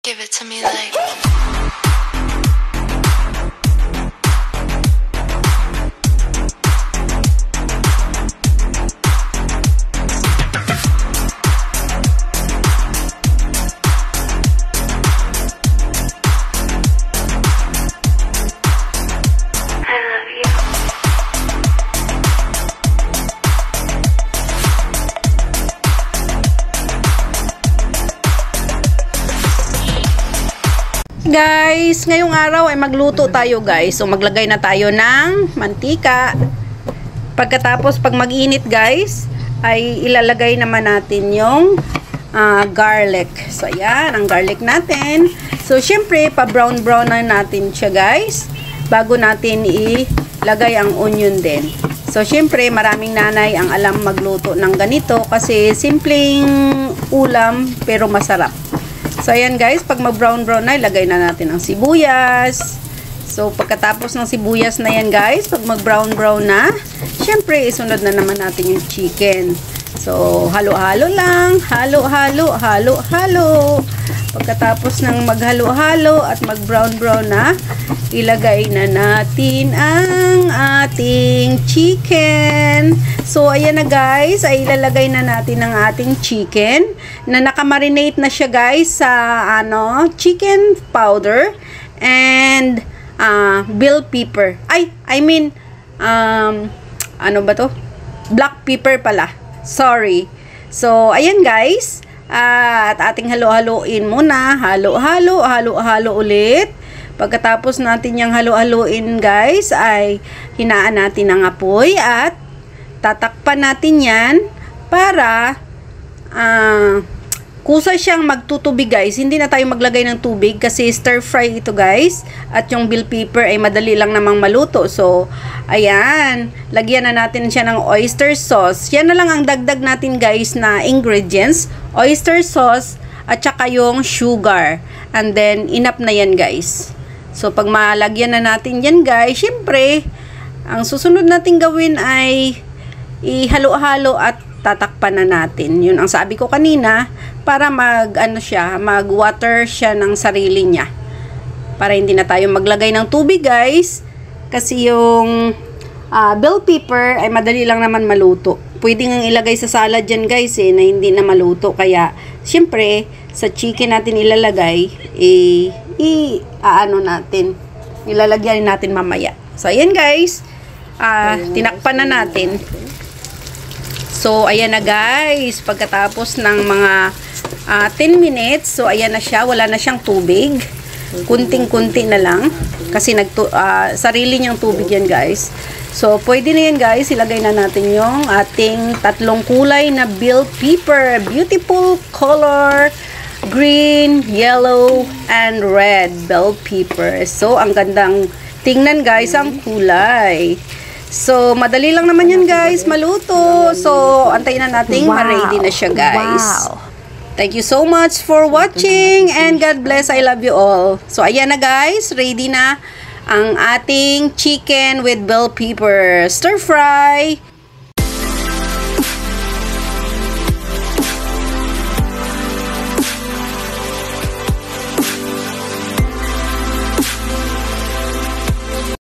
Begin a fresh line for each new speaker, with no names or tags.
Give it to me like
guys, ngayong araw ay magluto tayo guys. So maglagay na tayo ng mantika. Pagkatapos pag mag-init guys, ay ilalagay naman natin yung garlic. So ayan, ang garlic natin. So syempre, pa-brown na natin siya guys, bago natin ilagay ang onion din. So syempre, maraming nanay ang alam magluto ng ganito kasi simpleng ulam pero masarap. So, ayan guys, pag mag-brown na, ilagay na natin ang sibuyas. So, pagkatapos ng sibuyas na yan guys, pag mag-brown na, syempre, isunod na naman natin yung chicken. So, halo-halo lang, halo-halo. Pagkatapos ng maghalo-halo at mag-brown na, ilagay na natin ang ating chicken. So, ayan na guys, ay ilalagay na natin ang ating chicken na nakamarinate na siya guys sa chicken powder and bell pepper. Black pepper pala. Sorry. So, ayan guys. At ating halo-haloin muna. Halo-halo ulit. Pagkatapos natin yung halo-haloin guys, ay hinaan natin ang apoy at tatakpan natin yan para kusa siyang magtutubig guys. Hindi na tayo maglagay ng tubig kasi stir fry ito guys. At yung bell pepper ay madali lang namang maluto. So, ayan. Lagyan na natin siya ng oyster sauce. Yan na lang ang dagdag natin guys na ingredients. Oyster sauce at saka yung sugar. And then, enough na yan guys. So, pag malagyan na natin yan guys, syempre, ang susunod natin gawin ay ihalo-halo at tatakpan na natin. Yun ang sabi ko kanina, para mag-water siya ng sarili niya. Para hindi na tayo maglagay ng tubig guys. Kasi yung bell pepper ay madali lang naman maluto. Pwede nga ilagay sa salad yan guys na hindi na maluto. Kaya, syempre, sa chicken natin ilalagay, ilalagyan natin mamaya. So, ayan guys, tinakpan na natin. So, ayan na guys, pagkatapos ng mga 10 minutes, so ayan na siya, wala na siyang tubig. Kunting-kunti na lang kasi sarili niyang tubig yan guys. So, pwede na yan guys, ilagay na natin yung ating tatlong kulay na bell pepper. Beautiful color, green, yellow, and red bell pepper. So, ang gandang tingnan guys ang kulay. So, madali lang naman yan guys, maluto. So, antayin na natin, ma-ready na siya guys. Wow. Thank you so much for watching and God bless, I love you all. So, ayan na guys, ready na ang ating chicken with bell pepper stir fry.